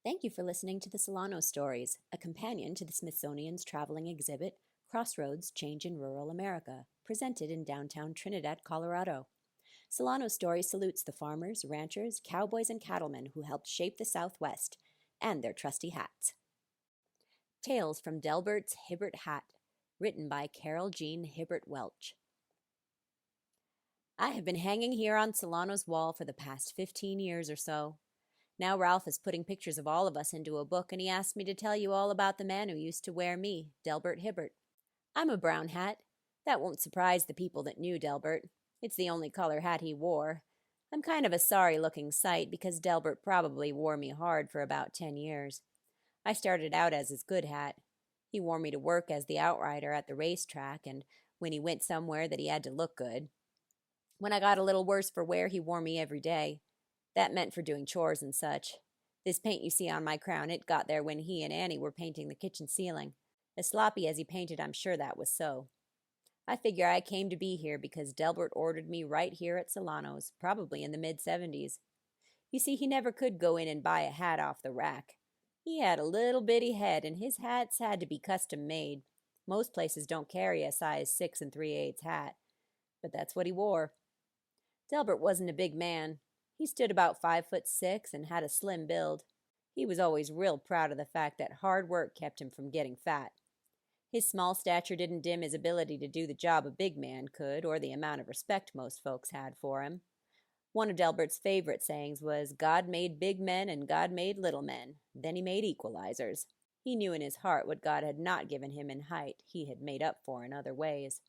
Thank you for listening to the Solanos Stories, a companion to the Smithsonian's traveling exhibit, Crossroads, Change in Rural America, presented in downtown Trinidad, Colorado. Solanos Stories salutes the farmers, ranchers, cowboys, and cattlemen who helped shape the Southwest, and their trusty hats. Tales from Delbert's Hibbert Hat, written by Carol Jean Hibbert Welch. I have been hanging here on Solanos' wall for the past 15 years or so. Now Ralph is putting pictures of all of us into a book, and he asked me to tell you all about the man who used to wear me, Delbert Hibbert. I'm a brown hat. That won't surprise the people that knew Delbert. It's the only color hat he wore. I'm kind of a sorry-looking sight because Delbert probably wore me hard for about 10 years. I started out as his good hat. He wore me to work as the outrider at the racetrack, and when he went somewhere that he had to look good. When I got a little worse for wear, he wore me every day. That meant for doing chores and such. This paint you see on my crown, it got there when he and Annie were painting the kitchen ceiling. As sloppy as he painted, I'm sure that was so. I figure I came to be here because Delbert ordered me right here at Solanos, probably in the mid-70s. You see, he never could go in and buy a hat off the rack. He had a little bitty head, and his hats had to be custom made. Most places don't carry a size 6 3/8 hat, but that's what he wore. Delbert wasn't a big man. He stood about 5'6" and had a slim build. He was always real proud of the fact that hard work kept him from getting fat. His small stature didn't dim his ability to do the job a big man could, or the amount of respect most folks had for him. One of Delbert's favorite sayings was, "God made big men and God made little men. Then he made equalizers." He knew in his heart what God had not given him in height, he had made up for in other ways.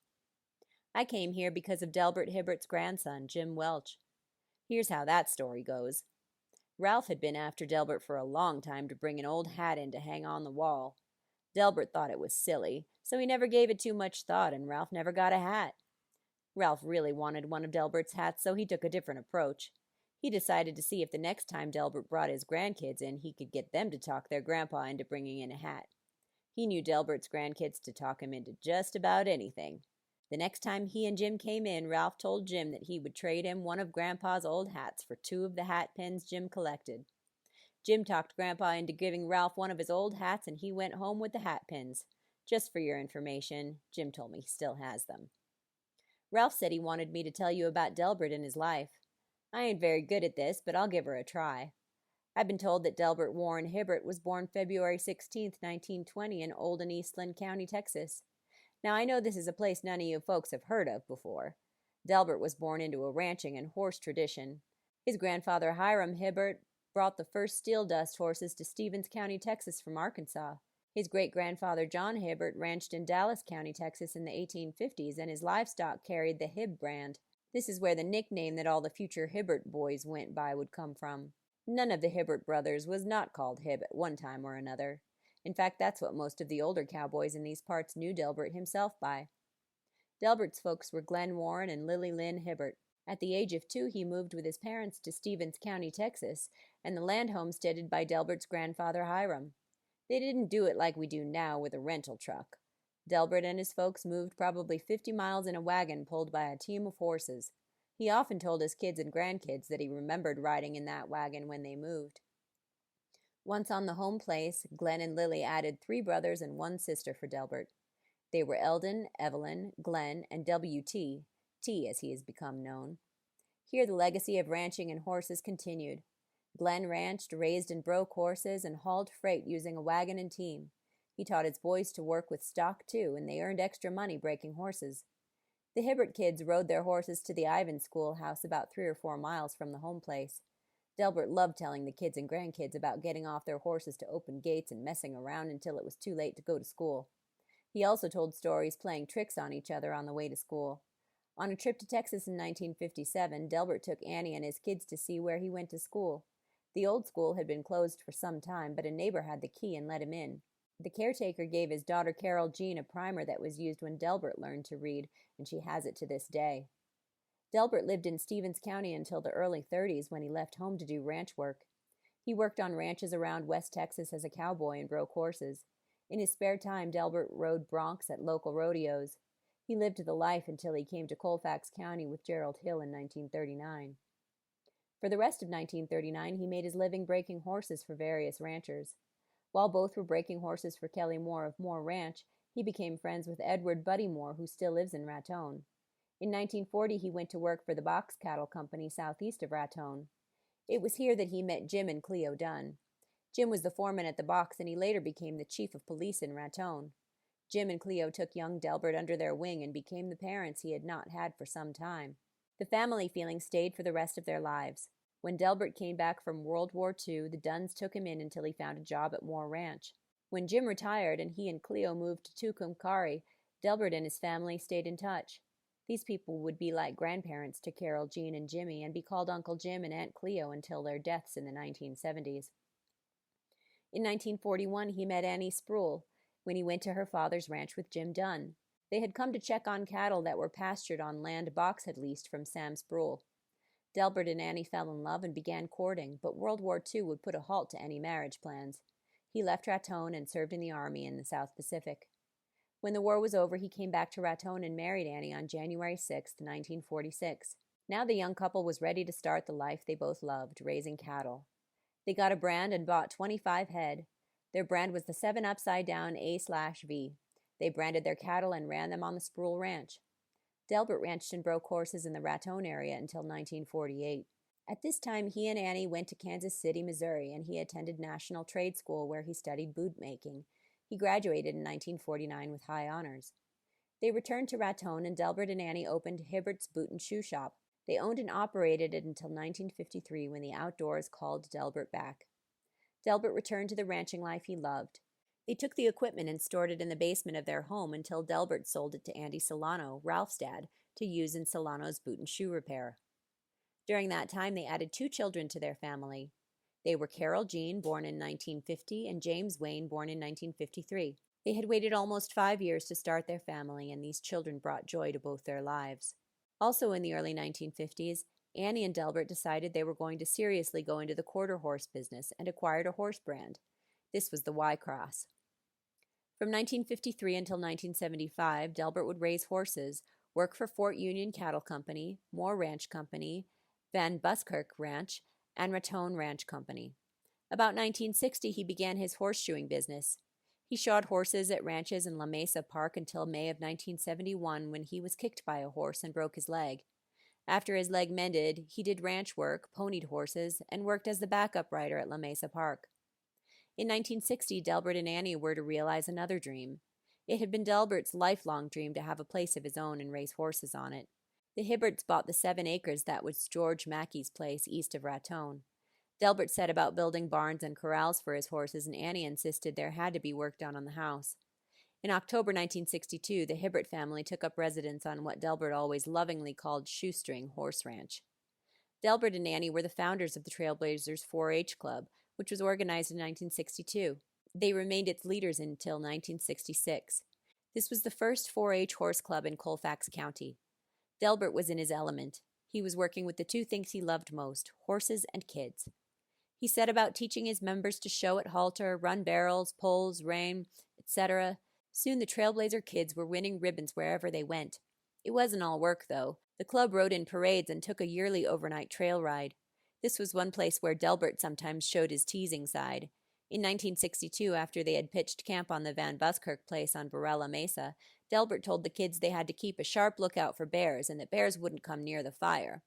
I came here because of Delbert Hibbert's grandson, Jim Welch. Here's how that story goes. Ralph had been after Delbert for a long time to bring an old hat in to hang on the wall. Delbert thought it was silly, so he never gave it too much thought, and Ralph never got a hat. Ralph really wanted one of Delbert's hats, so he took a different approach. He decided to see if the next time Delbert brought his grandkids in, he could get them to talk their grandpa into bringing in a hat. He knew Delbert's grandkids to talk him into just about anything. The next time he and Jim came in, Ralph told Jim that he would trade him one of Grandpa's old hats for 2 of the hat pins Jim collected. Jim talked Grandpa into giving Ralph one of his old hats, and he went home with the hat pins. Just for your information, Jim told me he still has them. Ralph said he wanted me to tell you about Delbert and his life. I ain't very good at this, but I'll give her a try. I've been told that Delbert Warren Hibbert was born February 16, 1920 in Olden, Eastland County, Texas. Now, I know this is a place none of you folks have heard of before. Delbert was born into a ranching and horse tradition. His grandfather Hiram Hibbert brought the first steel dust horses to Stevens County, Texas from Arkansas. His great-grandfather John Hibbert ranched in Dallas County, Texas in the 1850s, and his livestock carried the Hibb brand. This is where the nickname that all the future Hibbert boys went by would come from. None of the Hibbert brothers was not called Hibb at one time or another. In fact, that's what most of the older cowboys in these parts knew Delbert himself by. Delbert's folks were Glenn Warren and Lily Lynn Hibbert. At the age of 2, he moved with his parents to Stevens County, Texas, and the land homesteaded by Delbert's grandfather Hiram. They didn't do it like we do now with a rental truck. Delbert and his folks moved probably 50 miles in a wagon pulled by a team of horses. He often told his kids and grandkids that he remembered riding in that wagon when they moved. Once on the home place, Glenn and Lily added 3 brothers and 1 sister for Delbert. They were Eldon, Evelyn, Glenn, and W.T., T as he has become known. Here the legacy of ranching and horses continued. Glenn ranched, raised and broke horses, and hauled freight using a wagon and team. He taught his boys to work with stock, too, and they earned extra money breaking horses. The Hibbert kids rode their horses to the Ivan schoolhouse about 3 or 4 miles from the home place. Delbert loved telling the kids and grandkids about getting off their horses to open gates and messing around until it was too late to go to school. He also told stories playing tricks on each other on the way to school. On a trip to Texas in 1957, Delbert took Annie and his kids to see where he went to school. The old school had been closed for some time, but a neighbor had the key and let him in. The caretaker gave his daughter Carol Jean a primer that was used when Delbert learned to read, and she has it to this day. Delbert lived in Stevens County until the early 30s when he left home to do ranch work. He worked on ranches around West Texas as a cowboy and broke horses. In his spare time, Delbert rode broncs at local rodeos. He lived the life until he came to Colfax County with Gerald Hill in 1939. For the rest of 1939, he made his living breaking horses for various ranchers. While both were breaking horses for Kelly Moore of Moore Ranch, he became friends with Edward Buddy Moore, who still lives in Raton. In 1940, he went to work for the Box Cattle Company southeast of Raton. It was here that he met Jim and Cleo Dunn. Jim was the foreman at the box, and he later became the chief of police in Raton. Jim and Cleo took young Delbert under their wing and became the parents he had not had for some time. The family feeling stayed for the rest of their lives. When Delbert came back from World War II, the Dunns took him in until he found a job at Moore Ranch. When Jim retired and he and Cleo moved to Tucumcari, Delbert and his family stayed in touch. These people would be like grandparents to Carol, Jean, and Jimmy and be called Uncle Jim and Aunt Cleo until their deaths in the 1970s. In 1941, he met Annie Sproul when he went to her father's ranch with Jim Dunn. They had come to check on cattle that were pastured on land Box had leased from Sam Sproul. Delbert and Annie fell in love and began courting, but World War II would put a halt to any marriage plans. He left Raton and served in the Army in the South Pacific. When the war was over, he came back to Raton and married Annie on January 6, 1946. Now the young couple was ready to start the life they both loved, raising cattle. They got a brand and bought 25 head. Their brand was the 7 upside down A/V. They branded their cattle and ran them on the Sproul Ranch. Delbert ranched and broke horses in the Raton area until 1948. At this time, he and Annie went to Kansas City, Missouri, and he attended National Trade School where he studied boot making. He graduated in 1949 with high honors. They returned to Raton, and Delbert and Annie opened Hibbert's Boot and Shoe Shop. They owned and operated it until 1953 when the outdoors called Delbert back. Delbert returned to the ranching life he loved. They took the equipment and stored it in the basement of their home until Delbert sold it to Andy Solano, Ralph's dad, to use in Solano's boot and shoe repair. During that time, they added 2 children to their family. They were Carol Jean, born in 1950, and James Wayne, born in 1953. They had waited almost 5 years to start their family, and these children brought joy to both their lives. Also in the early 1950s, Annie and Delbert decided they were going to seriously go into the quarter horse business and acquired a horse brand. This was the Y-Cross. From 1953 until 1975, Delbert would raise horses, work for Fort Union Cattle Company, Moore Ranch Company, Van Buskirk Ranch, and Raton Ranch Company. About 1960, he began his horseshoeing business. He shod horses at ranches in La Mesa Park until May of 1971 when he was kicked by a horse and broke his leg. After his leg mended, he did ranch work, ponied horses, and worked as the backup rider at La Mesa Park. In 1960, Delbert and Annie were to realize another dream. It had been Delbert's lifelong dream to have a place of his own and raise horses on it. The Hibberts bought the 7 acres that was George Mackey's place east of Raton. Delbert set about building barns and corrals for his horses, and Annie insisted there had to be work done on the house. In October 1962, the Hibbert family took up residence on what Delbert always lovingly called Shoestring Horse Ranch. Delbert and Annie were the founders of the Trailblazers 4-H Club, which was organized in 1962. They remained its leaders until 1966. This was the first 4-H horse club in Colfax County. Delbert was in his element. He was working with the 2 things he loved most, horses and kids. He set about teaching his members to show at halter, run barrels, poles, rein, etc. Soon the Trailblazer kids were winning ribbons wherever they went. It wasn't all work, though. The club rode in parades and took a yearly overnight trail ride. This was one place where Delbert sometimes showed his teasing side. In 1962, after they had pitched camp on the Van Buskirk place on Barella Mesa, Delbert told the kids they had to keep a sharp lookout for bears and that bears wouldn't come near the fire.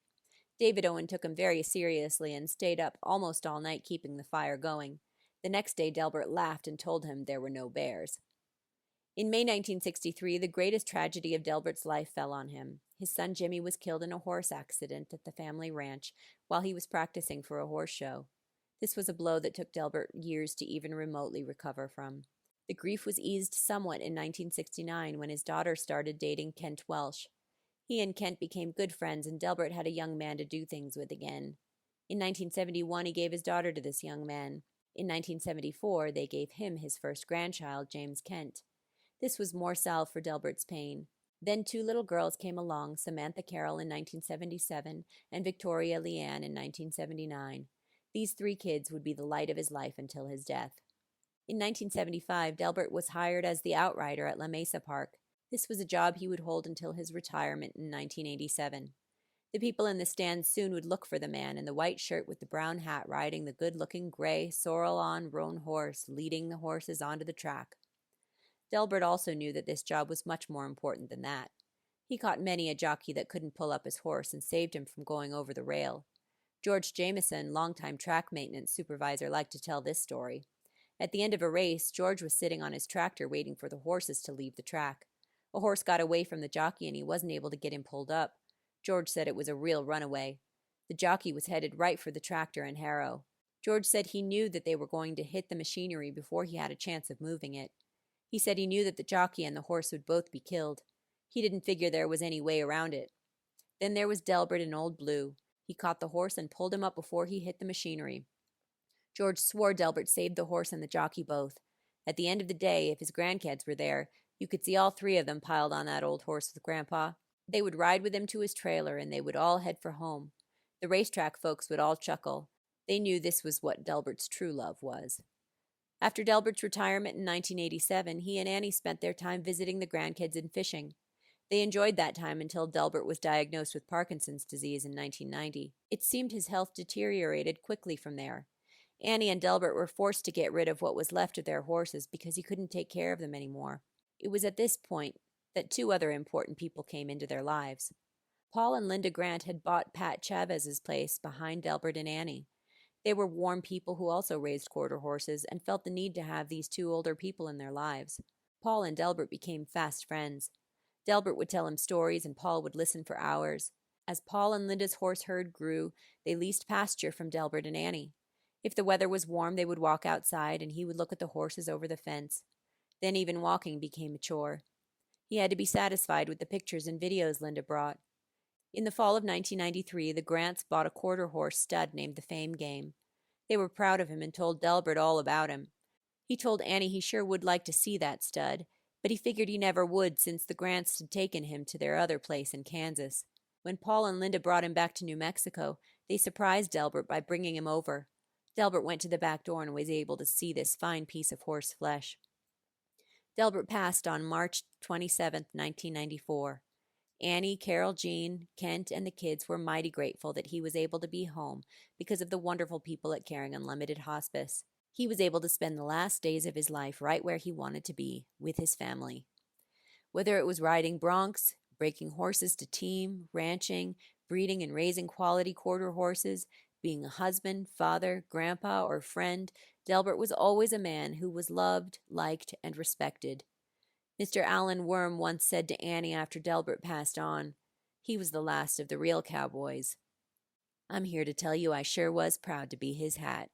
David Owen took him very seriously and stayed up almost all night keeping the fire going. The next day, Delbert laughed and told him there were no bears. In May 1963, the greatest tragedy of Delbert's life fell on him. His son Jimmy was killed in a horse accident at the family ranch while he was practicing for a horse show. This was a blow that took Delbert years to even remotely recover from. The grief was eased somewhat in 1969 when his daughter started dating Kent Welsh. He and Kent became good friends, and Delbert had a young man to do things with again. In 1971, he gave his daughter to this young man. In 1974, they gave him his first grandchild, James Kent. This was more salve for Delbert's pain. Then 2 little girls came along, Samantha Carroll in 1977 and Victoria Leanne in 1979. These 3 kids would be the light of his life until his death. In 1975, Delbert was hired as the outrider at La Mesa Park. This was a job he would hold until his retirement in 1987. The people in the stands soon would look for the man in the white shirt with the brown hat riding the good-looking gray sorrel-on roan horse, leading the horses onto the track. Delbert also knew that this job was much more important than that. He caught many a jockey that couldn't pull up his horse and saved him from going over the rail. George Jameson, longtime track maintenance supervisor, liked to tell this story. At the end of a race, George was sitting on his tractor waiting for the horses to leave the track. A horse got away from the jockey and he wasn't able to get him pulled up. George said it was a real runaway. The jockey was headed right for the tractor and harrow. George said he knew that they were going to hit the machinery before he had a chance of moving it. He said he knew that the jockey and the horse would both be killed. He didn't figure there was any way around it. Then there was Delbert in Old Blue. He caught the horse and pulled him up before he hit the machinery. George swore Delbert saved the horse and the jockey both. At the end of the day, if his grandkids were there, you could see all three of them piled on that old horse with Grandpa. They would ride with him to his trailer, and they would all head for home. The racetrack folks would all chuckle. They knew this was what Delbert's true love was. After Delbert's retirement in 1987, he and Annie spent their time visiting the grandkids and fishing. They enjoyed that time until Delbert was diagnosed with Parkinson's disease in 1990. It seemed his health deteriorated quickly from there. Annie and Delbert were forced to get rid of what was left of their horses because he couldn't take care of them anymore. It was at this point that two other important people came into their lives. Paul and Linda Grant had bought Pat Chavez's place behind Delbert and Annie. They were warm people who also raised quarter horses and felt the need to have these two older people in their lives. Paul and Delbert became fast friends. Delbert would tell him stories and Paul would listen for hours. As Paul and Linda's horse herd grew, they leased pasture from Delbert and Annie. If the weather was warm, they would walk outside and he would look at the horses over the fence. Then even walking became a chore. He had to be satisfied with the pictures and videos Linda brought. In the fall of 1993, the Grants bought a quarter horse stud named the Fame Game. They were proud of him and told Delbert all about him. He told Annie he sure would like to see that stud, but he figured he never would since the Grants had taken him to their other place in Kansas. When Paul and Linda brought him back to New Mexico, they surprised Delbert by bringing him over. Delbert went to the back door and was able to see this fine piece of horse flesh. Delbert passed on March 27, 1994. Annie, Carol Jean, Kent, and the kids were mighty grateful that he was able to be home because of the wonderful people at Caring Unlimited Hospice. He was able to spend the last days of his life right where he wanted to be, with his family. Whether it was riding broncs, breaking horses to team, ranching, breeding and raising quality quarter horses, being a husband, father, grandpa, or friend, Delbert was always a man who was loved, liked, and respected. Mr. Allen Worm once said to Annie after Delbert passed on, "He was the last of the real cowboys." I'm here to tell you I sure was proud to be his hat.